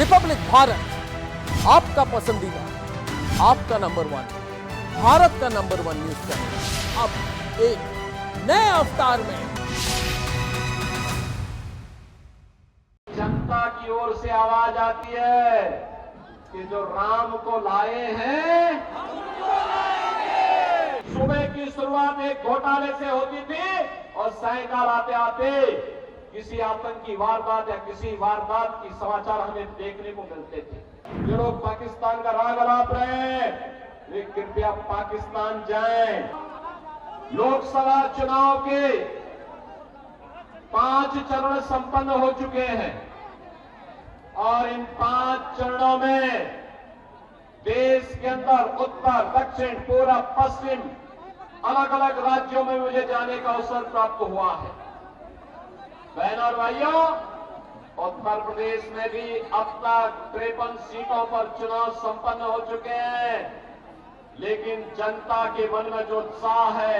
Republic Bharat, आपका पसंदीदा, आपका नंबर 1, भारत का नंबर 1 न्यूज चैनल अब एक नए अवतार में। जनता की ओर से आवाज आती है कि जो राम को लाए हैं सुबह की शुरुआत एक घोटाले से होती थी और सायकाल आते आते किसी आतंकी वारदात या किसी वारदात की समाचार हमें देखने को मिलते थे। जो लोग पाकिस्तान का राग अलाप रहे हैं वे कृपया पाकिस्तान जाएं। लोकसभा चुनाव के 5 चरण संपन्न हो चुके हैं और इन 5 चरणों में देश के अंदर उत्तर, दक्षिण, पूरब, पश्चिम अलग अलग राज्यों में मुझे जाने का अवसर प्राप्त हुआ है। बहन और भाइयों, उत्तर प्रदेश में भी अब तक 53 सीटों पर चुनाव संपन्न हो चुके हैं, लेकिन जनता के मन में जो उत्साह है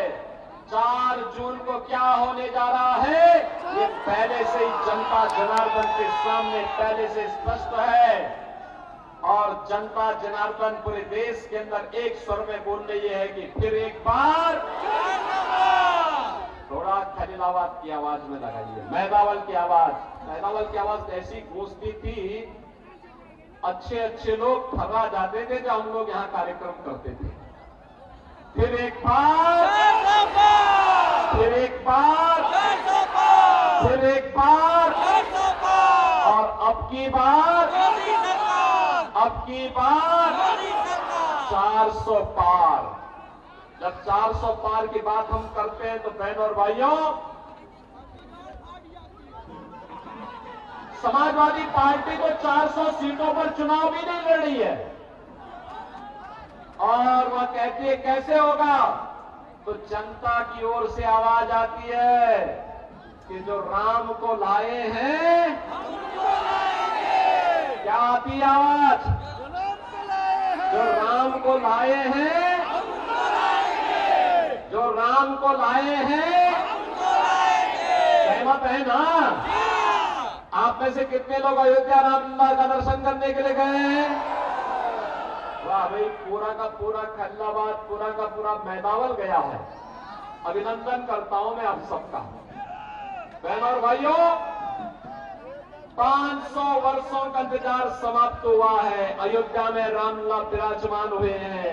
4 जून को क्या होने जा रहा है ये पहले से ही जनता जनार्दन के सामने पहले से स्पष्ट है। और जनता जनार्दन पूरे देश के अंदर एक स्वर में बोल रही है कि फिर एक बार थोड़ा खलीलाबाद की आवाज में लगाइए, मैदावल की आवाज। मैदावल की आवाज ऐसी गूंजती थी, अच्छे अच्छे लोग थर्रा जाते थे जब हम लोग यहाँ कार्यक्रम करते थे। फिर एक बार, फिर एक बार, फिर एक बार, और अब की बार 400 पार। जब 400 पार की बात हम करते हैं तो बहन और भाइयों, समाजवादी पार्टी को 400 सीटों पर चुनाव भी नहीं लड़ रही है और वह कहती है कैसे होगा, तो जनता की ओर से आवाज आती है कि जो राम को लाए हैं, क्या आती है आवाज, जो राम को लाए हैं, जो राम को लाए हैं, सहमत है ना? आप में से कितने लोग अयोध्या रामलला का दर्शन करने के लिए गए हैं? वाह भाई, पूरा का पूरा खलीलाबाद, पूरा का पूरा मैदावल गया है। अभिनंदन करता हूं मैं आप सबका। बहन और भाइयों, 500 वर्षों का इंतजार समाप्त हुआ है। अयोध्या में रामलला विराजमान हुए हैं।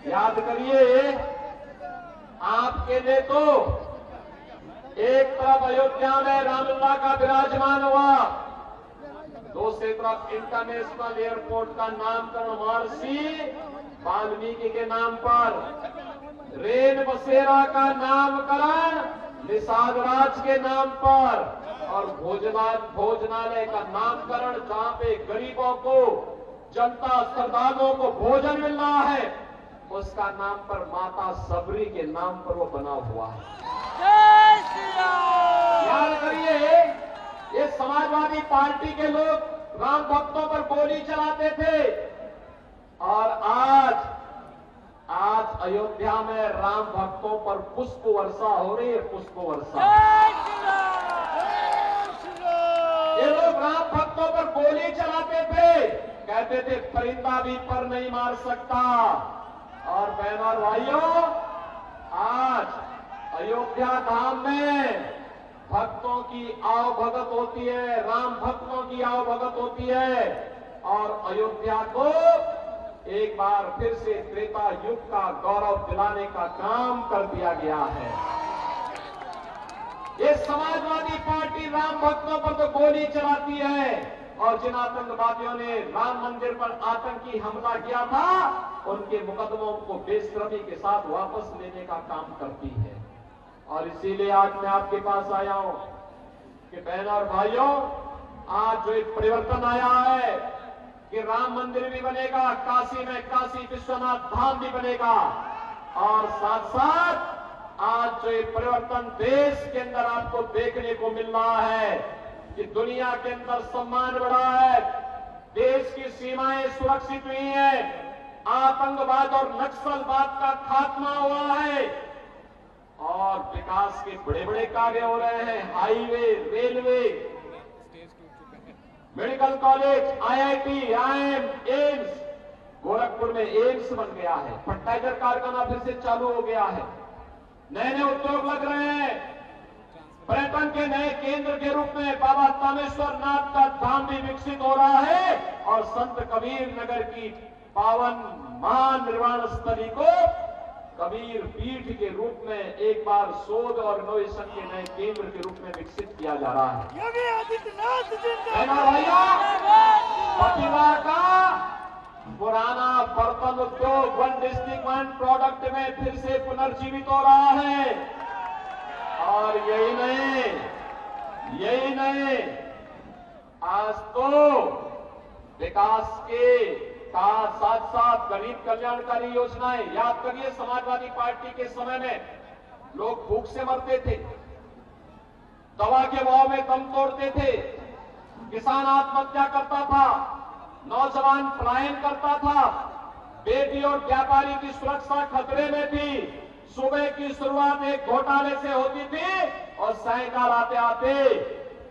याद करिए, आपके लिए तो एक तरफ अयोध्या में रामलला का विराजमान हुआ, दूसरी तरफ इंटरनेशनल एयरपोर्ट का नामकरण महर्षि वाल्मीकि के नाम पर, रेन बसेरा का नामकरण निषाद राज के नाम पर, और भोजनालय का नामकरण जहां पे गरीबों को, जनता, श्रद्धालुओं को भोजन मिल रहा है, उसका नाम पर माता सबरी के नाम पर वो बना हुआ है। याद करिए, ये समाजवादी पार्टी के लोग राम भक्तों पर गोली चलाते थे और आज अयोध्या में राम भक्तों पर पुष्प वर्षा हो रही है, पुष्प वर्षा। ये लोग राम भक्तों पर गोली चलाते थे, कहते थे परिंदा भी पर नहीं मार सकता। और बहनों और भाइयों, आज अयोध्या धाम में भक्तों की आवभगत होती है, राम भक्तों की आवभगत होती है और अयोध्या को एक बार फिर से त्रेता युग का गौरव दिलाने का काम कर दिया गया है। ये समाजवादी पार्टी राम भक्तों पर तो गोली चलाती है और जिन आतंकवादियों ने राम मंदिर पर आतंकी हमला किया था उनके मुकदमों को बेशर्मी के साथ वापस लेने का काम करती है। और इसीलिए आज मैं आपके पास आया हूं कि बहन और भाइयों, आज जो एक परिवर्तन आया है कि राम मंदिर भी बनेगा, काशी में काशी विश्वनाथ धाम भी बनेगा, और साथ साथ आज जो एक परिवर्तन देश के अंदर आपको देखने को मिल रहा है कि दुनिया के अंदर सम्मान बढ़ा है, देश की सीमाएं सुरक्षित हुई हैं, आतंकवाद और नक्सलवाद का खात्मा हुआ है और विकास के बड़े बड़े कार्य हो रहे हैं, highway, railway, medical college, IIT, IIM, AIIMS, Gorakhpur में एम्स बन गया है, फर्टिलाइजर कारखाना फिर से चालू हो गया है, नए नए उद्योग लग रहे हैं, पर्यटन के नए केंद्र के रूप में बाबा तामेश्वर नाथ का धाम भी विकसित हो रहा है और संत कबीर नगर की पावन महानिर्वाण स्थली को कबीर पीठ के रूप में एक बार शोध और इनोवेशन के नए केंद्र के रूप में विकसित किया जा रहा है। योगी आदित्यनाथ भैया, प्रतिभा का पुराना बर्तन उद्योग वन डिस्ट्रिक्ट वन प्रोडक्ट में फिर से पुनर्जीवित हो रहा है। और यही नहीं, आज तो विकास के साथ साथ गरीब कल्याणकारी योजनाएं, याद करिए समाजवादी पार्टी के समय में लोग भूख से मरते थे, दवा के भाव में दम तोड़ते थे, किसान आत्महत्या करता था, नौजवान पलायन करता था, बेटी और व्यापारी की सुरक्षा खतरे में थी, सुबह की शुरुआत एक घोटाले से होती थी और सायंकाल आते आते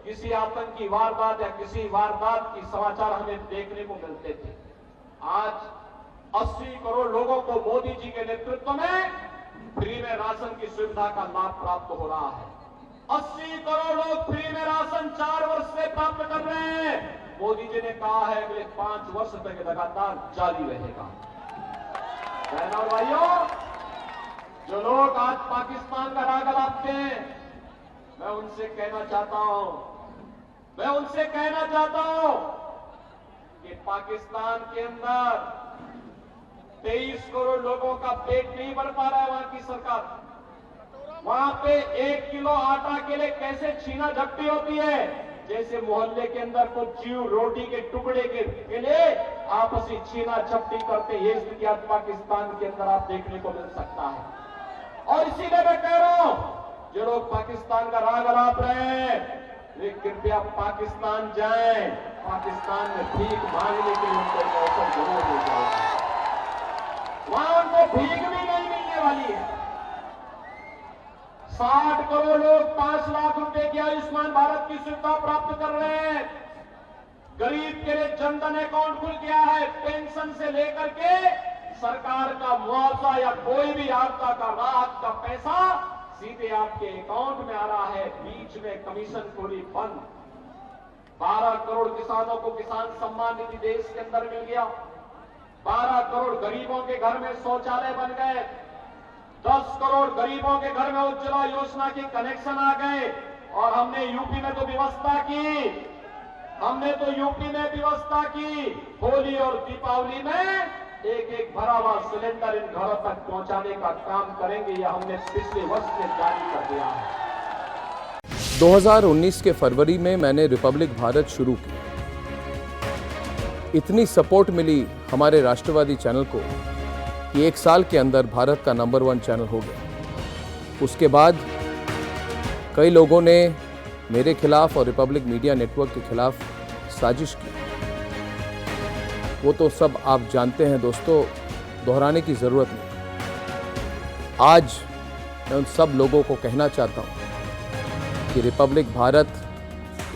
किसी आतंकी वारदात या किसी वारदात की समाचार हमें देखने को मिलते थे। आज 80 करोड़ लोगों को मोदी जी के नेतृत्व में फ्री में राशन की सुविधा का लाभ प्राप्त हो रहा है। 80 करोड़ लोग फ्री में राशन 4 वर्ष से प्राप्त कर रहे हैं। मोदी जी ने कहा है अगले 5 वर्ष तक लगातार जारी रहेगा। बहनों और भाइयों, जो लोग आज पाकिस्तान का राग अलापते हैं, मैं उनसे कहना चाहता हूं कि पाकिस्तान के अंदर 23 करोड़ लोगों का पेट नहीं भर पा रहा है वहां की सरकार। वहां पे 1 किलो आटा के लिए कैसे छीना झपटी होती है, जैसे मोहल्ले के अंदर कुछ जीव रोटी के टुकड़े के लिए आपसी छीना झपटी करते, ये स्थिति आज पाकिस्तान के अंदर आप देखने को मिल सकता है। और इसीलिए मैं कह रहा हूं, जो लोग पाकिस्तान का राग अलाप रहे हैं, वे कृपया पाकिस्तान जाएं। पाकिस्तान में भीख मांगने के लिए उनको अवसर जरूर हो जाएगा। वहां उनको भीख भी नहीं मिलने वाली है। 60 करोड़ लोग 5 लाख रुपए की आयुष्मान भारत की सुविधा प्राप्त कर रहे हैं। गरीब के लिए जनधन अकाउंट खुल गया है। पेंशन से लेकर के सरकार का मुआवजा या कोई भी आपदा का राहत का पैसा सीधे आपके अकाउंट में आ रहा है। बीच में कमीशन खोरी बंद। 12 करोड़ किसानों को किसान सम्मान निधि देश के अंदर मिल गया। 12 करोड़ गरीबों के घर में शौचालय बन गए। 10 करोड़ गरीबों के घर में उज्ज्वला योजना के कनेक्शन आ गए। और हमने यूपी में तो व्यवस्था की होली और दीपावली में एक भरा हुआ सिलेंडर इन घरों तक पहुंचाने का काम करेंगे। यह हमने पिछले वर्ष में जारी कर दिया है। 2019 के फरवरी में मैंने रिपब्लिक भारत शुरू की। इतनी सपोर्ट मिली हमारे राष्ट्रवादी चैनल को कि 1 साल के अंदर भारत का नंबर 1 चैनल हो गया। उसके बाद कई लोगों ने मेरे खिलाफ और रिपब्लिक मीडिया नेटवर्क के खिलाफ साजिश की। वो तो सब आप जानते हैं दोस्तों, दोहराने की ज़रूरत नहीं। आज मैं उन सब लोगों को कहना चाहता हूँ कि रिपब्लिक भारत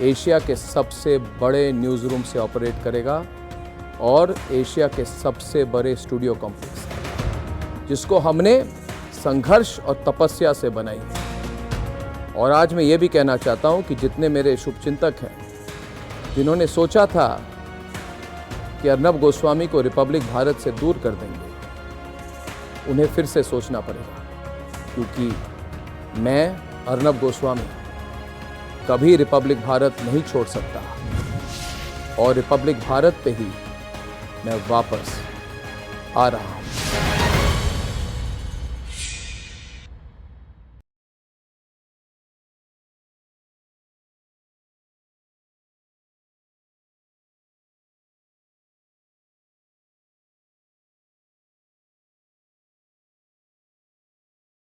एशिया के सबसे बड़े न्यूज़ रूम से ऑपरेट करेगा और एशिया के सबसे बड़े स्टूडियो कॉम्प्लेक्स, जिसको हमने संघर्ष और तपस्या से बनाई है। और आज मैं ये भी कहना चाहता हूँ कि जितने मेरे शुभचिंतक हैं, जिन्होंने सोचा था कि अर्नब गोस्वामी को रिपब्लिक भारत से दूर कर देंगे, उन्हें फिर से सोचना पड़ेगा, क्योंकि मैं अर्नब गोस्वामी कभी रिपब्लिक भारत नहीं छोड़ सकता और रिपब्लिक भारत पे ही मैं वापस आ रहा हूँ।